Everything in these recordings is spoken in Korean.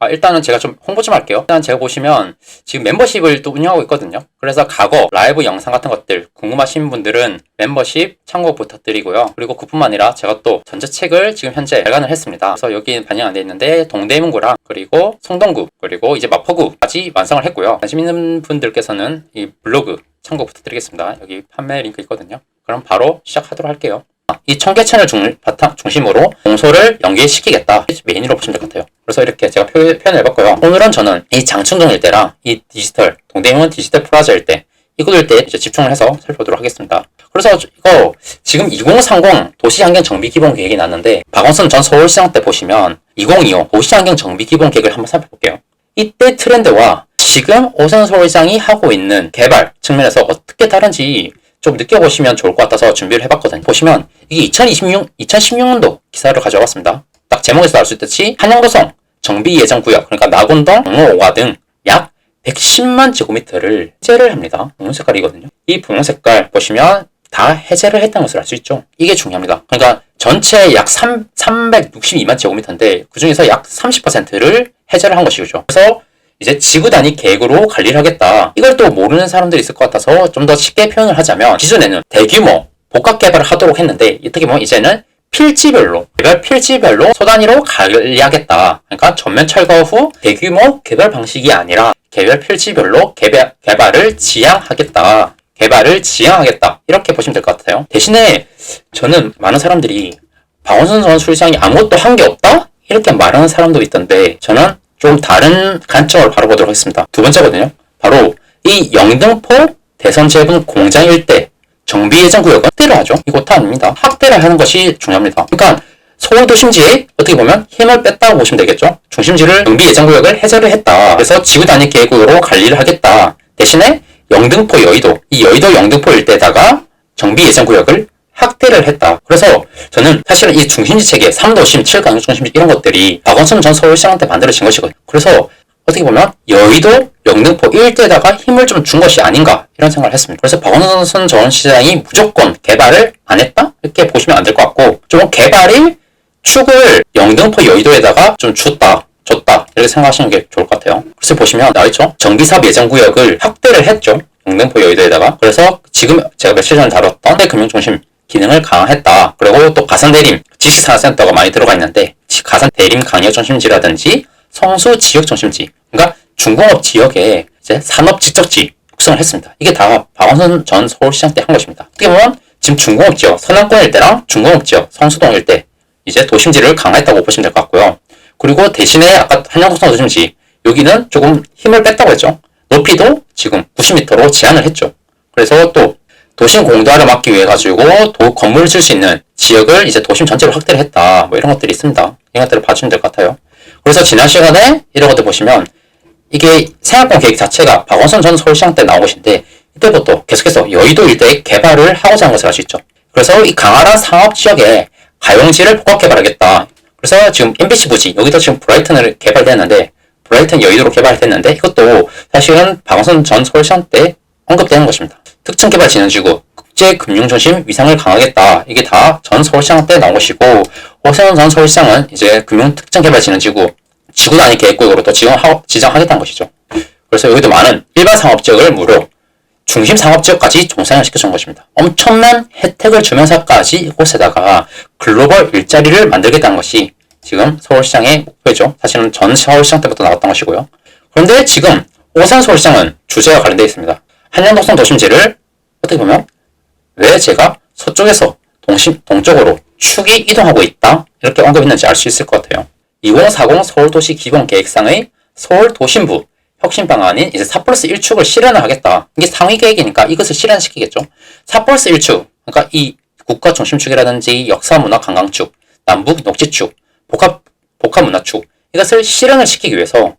일단은 제가 좀 홍보 좀 할게요. 일단 제가 보시면 지금 멤버십을 또 운영하고 있거든요. 그래서 과거 라이브 영상 같은 것들 궁금하신 분들은 멤버십 참고 부탁드리고요. 그리고 그뿐만 아니라 제가 또 전자책을 지금 현재 발간을 했습니다. 그래서 여기는 반영 안 돼 있는데 동대문구랑 그리고 성동구 그리고 이제 마포구까지 완성을 했고요. 관심 있는 분들께서는 이 블로그 참고 부탁드리겠습니다. 여기 판매 링크 있거든요. 그럼 바로 시작하도록 할게요. 이 청계 채널 중심으로 공소를 연계시키겠다. 메인으로 보시면 될 것 같아요. 그래서 이렇게 제가 표현을 해봤고요. 오늘은 저는 이 장충동 일대랑 이 디지털, 동대문 디지털 플라자 일대, 이곳 일대 이제 집중을 해서 살펴보도록 하겠습니다. 그래서 이거 지금 2030 도시환경 정비 기본 계획이 났는데 박원순 전 서울시장 때 보시면 2025 도시환경 정비 기본 계획을 한번 살펴볼게요. 이때 트렌드와 지금 오세훈 서울시장이 하고 있는 개발 측면에서 어떻게 다른지 좀 느껴보시면 좋을 것 같아서 준비를 해봤거든요. 보시면 이게 2016년도 기사를 가져왔습니다. 딱 제목에서 알 수 있듯이 한양도성 정비 예정 구역, 그러니까 낙원동, 경로 5가 등 약 110만 제곱미터를 해제를 합니다. 분홍 색깔이거든요. 이 분홍 색깔 보시면 다 해제를 했다는 것을 알 수 있죠. 이게 중요합니다. 그러니까 전체 약 362만 제곱미터인데 그 중에서 약 30%를 해제를 한 것이죠. 그래서 이제 지구 단위 계획으로 관리를 하겠다. 이걸 또 모르는 사람들이 있을 것 같아서 좀 더 쉽게 표현을 하자면 기존에는 대규모 복합 개발을 하도록 했는데 어떻게 보면 이제는 필지별로 개발 필지별로 소단위로 관리하겠다. 그러니까 전면 철거 후 대규모 개발 방식이 아니라 개별 필지별로 개발을 지향하겠다. 이렇게 보시면 될 것 같아요. 대신에 저는 많은 사람들이 박원순 전 서울시장이 아무것도 한 게 없다? 이렇게 말하는 사람도 있던데 저는 좀 다른 관점을 바라보도록 하겠습니다. 두 번째거든요. 바로 이 영등포 대선 재분 공장 일대 정비 예정 구역은 확대를 하죠. 이거 다 아닙니다. 확대를 하는 것이 중요합니다. 그러니까 서울 도심지에 어떻게 보면 힘을 뺐다고 보시면 되겠죠. 중심지를 정비 예정 구역을 해제를 했다. 그래서 지구 단위 계획으로 관리를 하겠다. 대신에 영등포 여의도, 이 여의도 영등포 일대에다가 정비 예정 구역을 확대를 했다. 그래서 저는 사실은 이 중심지 체계, 3도심, 7강역 중심지 이런 것들이 박원순 전 서울시장한테 만들어진 것이거든요. 그래서 어떻게 보면 여의도, 영등포 일대에다가 힘을 좀 준 것이 아닌가 이런 생각을 했습니다. 그래서 박원순 전 시장이 무조건 개발을 안 했다? 이렇게 보시면 안 될 것 같고 좀 개발의 축을 영등포 여의도에다가 좀 줬다 이렇게 생각하시는 게 좋을 것 같아요. 그래서 보시면 나와있죠. 정비사업 예정구역을 확대를 했죠. 영등포 여의도에다가. 그래서 지금 제가 며칠 전에 다뤘던 금융중심 기능을 강화했다. 그리고 또 가산대림, 지식산업센터가 많이 들어가 있는데 가산대림 강역 중심지라든지 성수 지역 중심지, 그러니까 중공업 지역에 이제 산업 지적지 육성을 했습니다. 이게 다 박원순 전 서울시장 때 한 것입니다. 어떻게 보면 지금 중공업 지역, 서남권 일대랑 중공업 지역, 성수동 일대 이제 도심지를 강화했다고 보시면 될 것 같고요. 그리고 대신에 아까 한양도성 도심지 여기는 조금 힘을 뺐다고 했죠. 높이도 지금 90m로 제한을 했죠. 그래서 또 도심 공도화를 막기 위해 가지고 건물을 질 수 있는 지역을 이제 도심 전체로 확대를 했다. 뭐 이런 것들이 있습니다. 이런 것들을 봐주면 될 것 같아요. 그래서 지난 시간에 이런 것들 보시면 이게 생활권 계획 자체가 박원순 전 서울시장 때 나온 것인데 이때부터 계속해서 여의도 일대에 개발을 하고자 하는 것을 알 수 있죠. 그래서 이 강화한 상업지역에 가용지를 복합 개발하겠다. 그래서 지금 MBC 부지 여기도 지금 브라이튼을 개발됐는데 브라이튼 여의도로 개발됐는데 이것도 사실은 박원순 전 서울시장 때 언급되는 것입니다. 특정개발진흥지구, 국제금융중심 위상을 강화하겠다. 이게 다 전 서울시장 때 나온 것이고 오세훈 전 서울시장은 이제 금융특정개발진흥지구 지구 단위 계획구역으로 또 지정하겠다는 것이죠. 그래서 여기도 많은 일반 상업지역을 무료 중심 상업지역까지 종상을 시켜준 것입니다. 엄청난 혜택을 주면서까지 이곳에다가 글로벌 일자리를 만들겠다는 것이 지금 서울시장의 목표죠. 사실은 전 서울시장 때부터 나왔던 것이고요. 그런데 지금 오세훈 서울시장은 주제와 관련되어 있습니다. 한양도성 도심지를 어떻게 보면 왜 제가 서쪽에서 동쪽으로 축이 이동하고 있다 이렇게 언급했는지 알 수 있을 것 같아요. 2040 서울도시 기본계획상의 서울도심부 혁신 방안인 이제 4+1축을 실현을 하겠다. 이게 상위 계획이니까 이것을 실현시키겠죠. 4+1축, 그러니까 이 국가 중심축이라든지 역사문화 관광축, 남북 녹지축, 복합문화축 이것을 실현을 시키기 위해서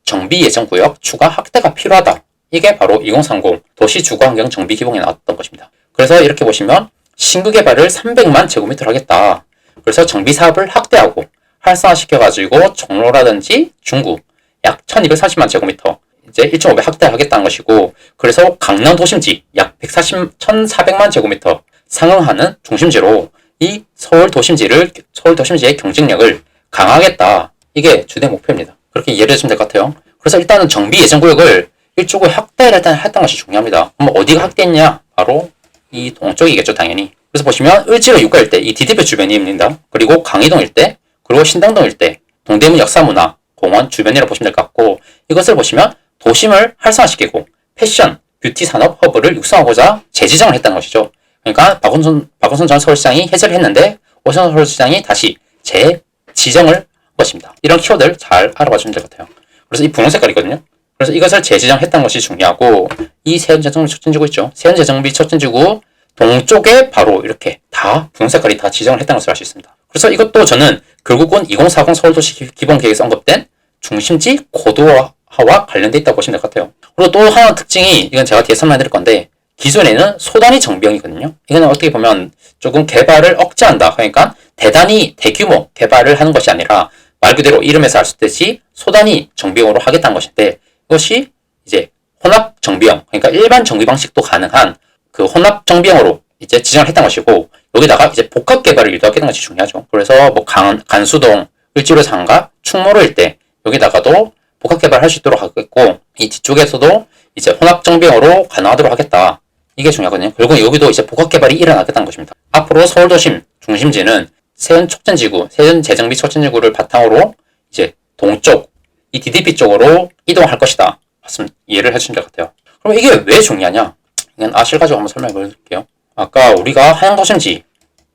정비 예정구역 추가 확대가 필요하다. 이게 바로 2030 도시주거환경 정비 기본에 나왔던 것입니다. 그래서 이렇게 보시면 신규 개발을 300만 제곱미터를 하겠다. 그래서 정비 사업을 확대하고 활성화시켜가지고 종로라든지 중구 약 1240만 제곱미터 이제 1.5배 확대하겠다는 것이고 그래서 강남 도심지 약 1400만 제곱미터 상응하는 중심지로 이 서울 도심지의 경쟁력을 강화하겠다. 이게 주된 목표입니다. 그렇게 이해를 해주시면 될 것 같아요. 그래서 일단은 정비 예정구역을 이쪽을 확대를 일단 했던 것이 중요합니다. 그럼 어디가 확대했냐? 바로 이 동쪽이겠죠, 당연히. 그래서 보시면 을지로 육가 일대, 이 DDP 주변입니다. 그리고 강의동 일대, 그리고 신당동 일대, 동대문 역사문화 공원 주변이라고 보시면 될 것 같고, 이것을 보시면 도심을 활성화시키고 패션, 뷰티 산업 허브를 육성하고자 재지정을 했다는 것이죠. 그러니까 박원순 전 서울시장이 해제를 했는데 오세훈 서울시장이 다시 재지정을 한 것입니다. 이런 키워드를 잘 알아봐 주면 될 것 같아요. 그래서 이 분홍 색깔이거든요. 그래서 이것을 재지정했다는 것이 중요하고, 이 세운재정비 촉진지구 있죠. 세운재정비 촉진지구 동쪽에 바로 이렇게 다 분홍 색깔이 다 지정을 했다는 것을 알 수 있습니다. 그래서 이것도 저는 결국은 2040 서울도시 기본계획에서 언급된 중심지 고도화와 관련돼 있다고 보시면 될 것 같아요. 그리고 또 하나 특징이, 이건 제가 뒤에 설명해 드릴 건데, 기존에는 소단위 정비형이거든요. 이거는 어떻게 보면 조금 개발을 억제한다. 그러니까 대단히 대규모 개발을 하는 것이 아니라 말 그대로 이름에서 알 수 있듯이 소단위 정비형으로 하겠다는 것인데, 이것이 이제 혼합 정비형, 그러니까 일반 정비 방식도 가능한 그 혼합 정비형으로 이제 지정을 했던 것이고, 여기다가 이제 복합 개발을 유도하겠다는 것이 중요하죠. 그래서 뭐 간수동, 을지로 상가, 충무로 일대 여기다가도 복합 개발할 수 있도록 하겠고, 이 뒤쪽에서도 이제 혼합 정비형으로 가능하도록 하겠다. 이게 중요하거든요. 결국 여기도 이제 복합 개발이 일어나겠다는 것입니다. 앞으로 서울도심 중심지는 세운 촉진지구, 세운 재정비 촉진지구를 바탕으로 이제 동쪽, 이 DDP 쪽으로 이동할 것이다. 맞습니다. 이해를 해주시면 될 것 같아요. 그럼 이게 왜 중요하냐? 이건 아실 가지고 한번 설명해 드릴게요. 아까 우리가 하양도심지,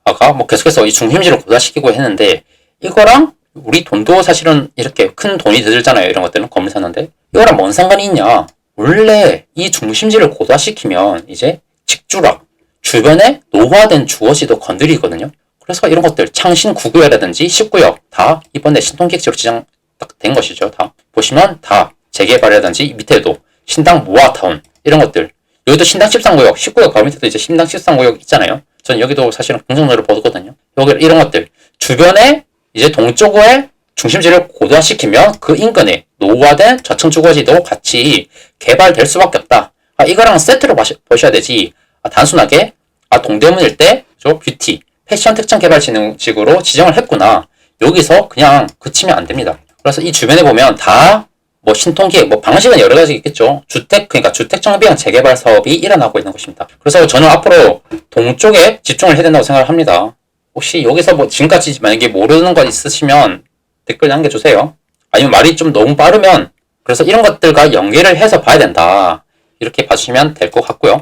아까 뭐 계속해서 이 중심지를 고도화시키고 했는데, 이거랑 우리 돈도 사실은 이렇게 큰 돈이 들잖아요. 이런 것들은 건물 사는데. 이거랑 뭔 상관이 있냐? 원래 이 중심지를 고도화시키면 이제 직주락, 주변에 노후화된 주거지도 건드리거든요. 그래서 이런 것들 창신 9구역이라든지 10구역 다 이번에 신통기획지로 지정 딱 된 것이죠. 다 보시면 다 재개발이라든지 밑에도 신당 모아타운 이런 것들, 여기도 신당 13구역, 10구역 바로 밑에도 이제 신당 13구역 있잖아요. 전 여기도 사실은 긍정도를 보거든요. 여기 이런 것들 주변에 이제 동쪽의 중심지를 고도화시키면 그 인근에 노후화된 저층 주거지도 같이 개발될 수밖에 없다. 이거랑 세트로 보셔야 되지. 단순하게 동대문 일대 뷰티, 패션 특정 개발 진흥지구로 지정을 했구나. 여기서 그냥 그치면 안 됩니다. 그래서 이 주변에 보면 다 뭐 신통기획, 뭐 방식은 여러 가지 있겠죠. 그러니까 주택 정비형 재개발 사업이 일어나고 있는 것입니다. 그래서 저는 앞으로 동쪽에 집중을 해야 된다고 생각을 합니다. 혹시 여기서 뭐 지금까지 만약에 모르는 것 있으시면 댓글 남겨주세요. 아니면 말이 좀 너무 빠르면, 그래서 이런 것들과 연계를 해서 봐야 된다. 이렇게 봐주시면 될 것 같고요.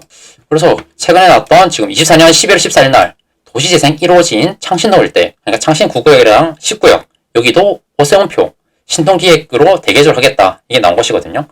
그래서 최근에 나왔던 지금 24년 11월 14일 날 도시재생 1호지인 창신동 일대, 그러니까 창신 9구역이랑 10구역, 여기도 오세훈표 신통기획으로 대개조를 하겠다. 이게 나온 것이거든요.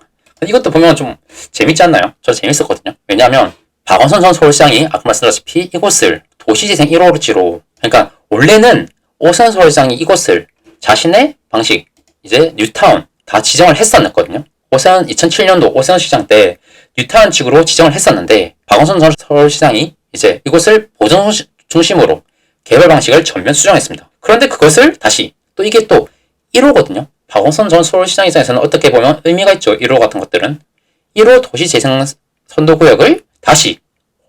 이것도 보면 좀 재밌지 않나요? 저 재밌었거든요. 왜냐하면 박원순 전 서울시장이 아까 말씀드렸다시피 이곳을 도시재생 1호지로, 그러니까 원래는 오세훈 서울시장이 이곳을 자신의 방식, 이제 뉴타운 다 지정을 했었거든요. 2007년도 오세훈 시장 때 뉴타운 측으로 지정을 했었는데, 박원순 전 서울시장이 이제 이곳을 보전 중심으로 개발 방식을 전면 수정했습니다. 그런데 그것을 다시 또 이게 또 1호거든요. 박원순 전 서울시장 입장에서는 어떻게 보면 의미가 있죠. 1호 같은 것들은 1호 도시재생 선도구역을 다시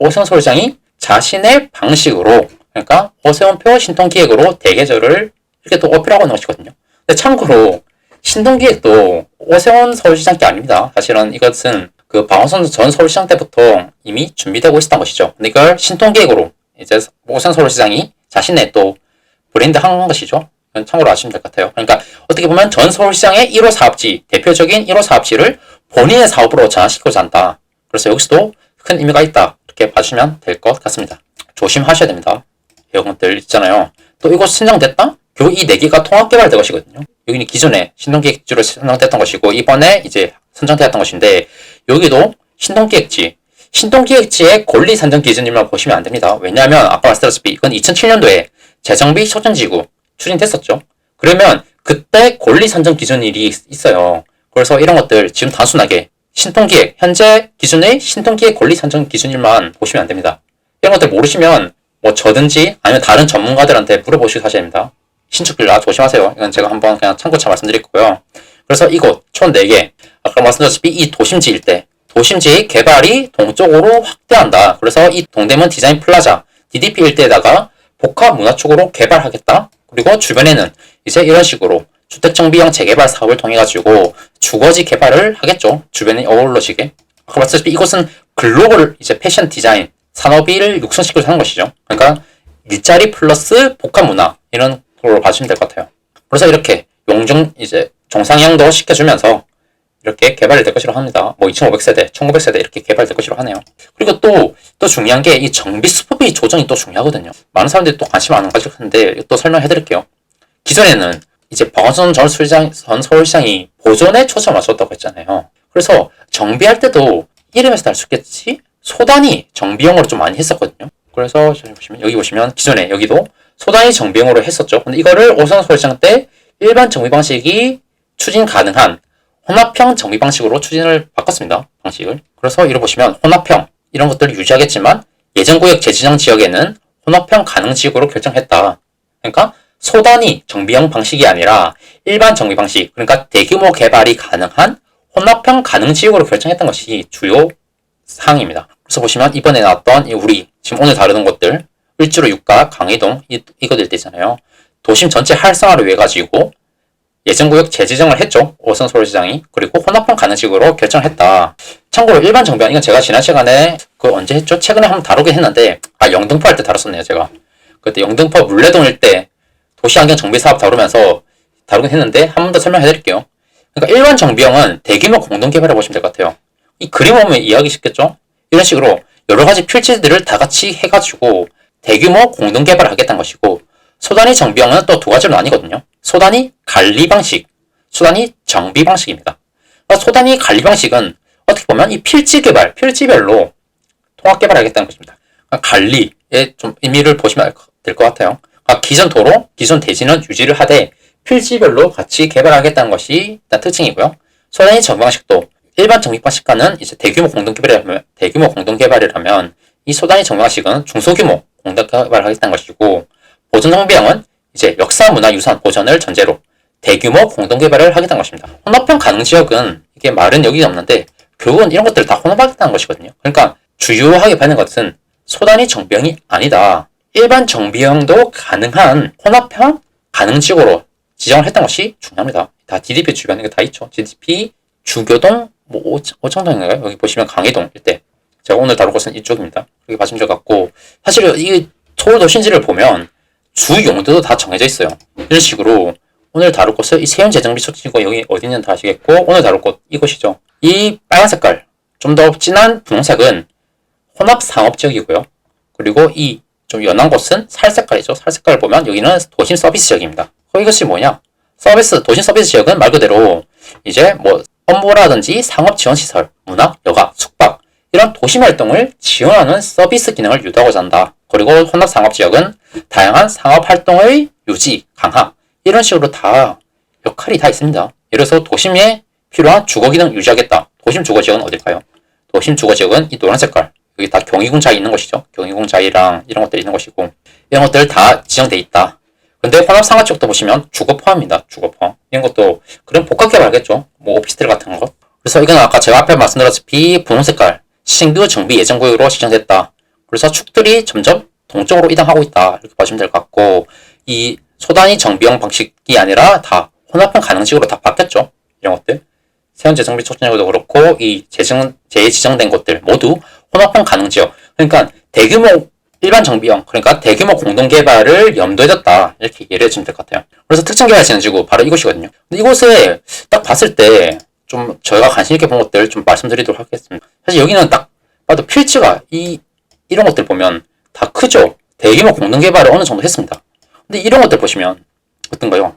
오세훈 서울시장이 자신의 방식으로, 그러니까 오세훈표 신통기획으로 대개조를 이렇게 또 어필하고 있는 것이거든요. 근데 참고로 신통기획도 오세훈 서울시장 게 아닙니다. 사실은 이것은 그 박원순 전 서울시장 때부터 이미 준비되고 있었던 것이죠. 근데 이걸 신통기획으로 이제 오세훈 서울시장이 자신의 또 브랜드 한 것이죠. 참고로 아시면 될 것 같아요. 그러니까 어떻게 보면 전 서울시장의 1호 사업지, 대표적인 1호 사업지를 본인의 사업으로 전환시키고자 한다. 그래서 여기서도 큰 의미가 있다. 이렇게 봐주시면 될 것 같습니다. 조심하셔야 됩니다. 이런 것들 있잖아요. 또 이곳 선정됐다? 결국 이 4개가 통합개발된 것이거든요. 여기는 기존에 신통기획지로 선정됐던 것이고, 이번에 이제 선정되었던 것인데, 여기도 신통기획지의 권리 산정 기준이면 보시면 안 됩니다. 왜냐하면 아까 말씀드렸다시피 이건 2007년도에 재정비 촉진지구 추진됐었죠. 그러면 그때 권리 산정 기준일이 있어요. 그래서 이런 것들 지금 단순하게 신통기획, 현재 기준의 신통기획 권리 산정 기준일만 보시면 안 됩니다. 이런 것들 모르시면 뭐 저든지 아니면 다른 전문가들한테 물어보시고 하셔야 됩니다. 신축빌라 조심하세요. 이건 제가 한번 그냥 참고차 말씀드릴 거고요. 그래서 이곳 총 4개, 아까 말씀드렸다시피 이 도심지 일대, 도심지 개발이 동쪽으로 확대한다. 그래서 이 동대문 디자인 플라자, DDP 일대에다가 복합 문화축으로 개발하겠다. 그리고 주변에는 이제 이런 식으로 주택정비형 재개발 사업을 통해 가지고 주거지 개발을 하겠죠. 주변이 어우러지게. 아까 말씀드렸듯이 이것은 글로벌 이제 패션 디자인 산업을 육성시키려고 하는 것이죠. 그러니까 일자리 플러스 복합 문화 이런 걸로 봐주시면 될 것 같아요. 그래서 이렇게 용적 이제 정상형도 시켜주면서 이렇게 개발이 될 것이라고 합니다. 뭐 2500세대, 1900세대 이렇게 개발될 것이라고 하네요. 그리고 또 중요한 게 이 정비 수법의 조정이 또 중요하거든요. 많은 사람들이 또 관심 많은 가지고 있는데 또 설명해 드릴게요. 기존에는 이제 박원순 전 서울시장이 보존에 초점을 맞췄다고 했잖아요. 그래서 정비할 때도 이름에서 알 수 있겠지? 소단위 정비용으로 좀 많이 했었거든요. 그래서 여기 보시면 기존에 여기도 소단위 정비용으로 했었죠. 근데 이거를 오선 서울시장 때 일반 정비 방식이 추진 가능한 혼합형 정비 방식으로 추진을 바꿨습니다. 방식을. 그래서 이를 보시면 혼합형 이런 것들을 유지하겠지만 예정구역 재지정 지역에는 혼합형 가능 지역으로 결정했다. 그러니까 소단위 정비형 방식이 아니라 일반 정비 방식, 그러니까 대규모 개발이 가능한 혼합형 가능 지역으로 결정했던 것이 주요 사항입니다. 그래서 보시면 이번에 나왔던 우리 지금 오늘 다루는 것들 을지로 육가, 강의동 이거들 있잖아요. 도심 전체 활성화를 위해 가지고 예정구역 재지정을 했죠. 오선 서울시장이. 그리고 혼합형 가능 지역으로 결정했다. 참고로 일반 정비형 이건 제가 지난 시간에 언제 했죠? 최근에 한번 다루긴 했는데 영등포 할 때 다뤘었네요. 제가 그때 영등포 물레동일 때 도시환경 정비 사업 다루면서 다루긴 했는데 한 번 더 설명해 드릴게요. 그러니까 일반 정비형은 대규모 공동 개발해 보시면 될 것 같아요. 이 그림 보면 이해하기 쉽겠죠? 이런 식으로 여러 가지 필지들을 다 같이 해가지고 대규모 공동 개발을 하겠다는 것이고, 소단위 정비형은 또 두 가지로 나뉘거든요. 소단위 관리 방식, 소단위 정비 방식입니다. 그러니까 소단위 관리 방식은 어떻게 보면 이 필지 개발, 필지별로 통합 개발하겠다는 것입니다. 그러니까 관리의 좀 의미를 보시면 될 것 같아요. 그러니까 기존 도로, 기존 대지는 유지를 하되 필지별로 같이 개발하겠다는 것이 일단 특징이고요. 소단위 정비 방식도 일반 정비 방식과는 이제 대규모 공동 개발이라면 이 소단위 정비 방식은 중소규모 공동 개발을 하겠다는 것이고, 보존 정비형은 이제 역사 문화 유산 보존을 전제로 대규모 공동 개발을 하겠다는 것입니다. 혼합형 가능 지역은 이게 말은 여기 없는데 결국은 이런 것들을 다 혼합하겠다는 것이거든요. 그러니까 주요하게 받는 것은 소단위 정비형이 아니다. 일반 정비형도 가능한 혼합형 가능 지역으로 지정을 했던 것이 중요합니다. 다 DDP 주변에 다 있죠. DDP 주교동 오창동인가요? 여기 보시면 강의동 일대. 제가 오늘 다룰 곳은 이쪽입니다. 여기 봐주면 될 것 같고, 사실 이 서울 도심지를 보면 주 용도도 다 정해져 있어요. 이런 식으로 오늘 다룰 곳은 이 세운 재정비 촉진구 여기 어디 있는지 다 아시겠고, 오늘 다룰 곳 이곳이죠. 이 빨간 색깔 좀 더 진한 분홍색은 혼합 상업지역이고요. 그리고 이 좀 연한 곳은 살색깔이죠. 살색깔을 보면 여기는 도심 서비스 지역입니다. 이것이 뭐냐? 도심 서비스 지역은 말 그대로 이제 뭐 업무라든지 상업 지원 시설, 문학, 여가, 숙박 이런 도심 활동을 지원하는 서비스 기능을 유도하고자 한다. 그리고 혼합 상업 지역은 다양한 상업 활동의 유지, 강화 이런 식으로 다 역할이 다 있습니다. 예를 들어서 도심에 필요한 주거 기능 유지하겠다. 도심 주거 지역은 어딜까요? 도심 주거 지역은 이 노란 색깔 여기 다 경희궁자이 있는 것이죠. 경희궁자이랑 이런 것들이 있는 것이고, 이런 것들 다 지정돼 있다. 근데 혼합 상업 지역도 보시면 주거 포함입니다. 주거 포함. 이런 것도 그런 복합 개발하겠죠. 뭐 오피스텔 같은 거. 그래서 이건 아까 제가 앞에 말씀드렸다시피 분홍 색깔 신규 정비 예정 구역으로 지정됐다. 그래서 축들이 점점 동쪽으로 이동하고 있다. 이렇게 보시면 될 것 같고, 이 소단위 정비형 방식이 아니라 다 혼합형 가능지역으로 다 바뀌었죠. 이런 것들. 세운 재정비 촉진구도 그렇고, 이 재지정된 곳들 모두 혼합형 가능지역. 그러니까 대규모 일반 정비형, 그러니까 대규모 공동개발을 염두에 뒀다. 이렇게 예를 들면 될 것 같아요. 그래서 특정개발 진행지구 바로 이곳이거든요. 근데 이곳에 딱 봤을 때 좀 저희가 관심 있게 본 것들 좀 말씀드리도록 하겠습니다. 사실 여기는 딱 봐도 필지가 이런 것들 보면 다 크죠. 대규모 공동개발을 어느 정도 했습니다. 근데 이런 것들 보시면 어떤가요?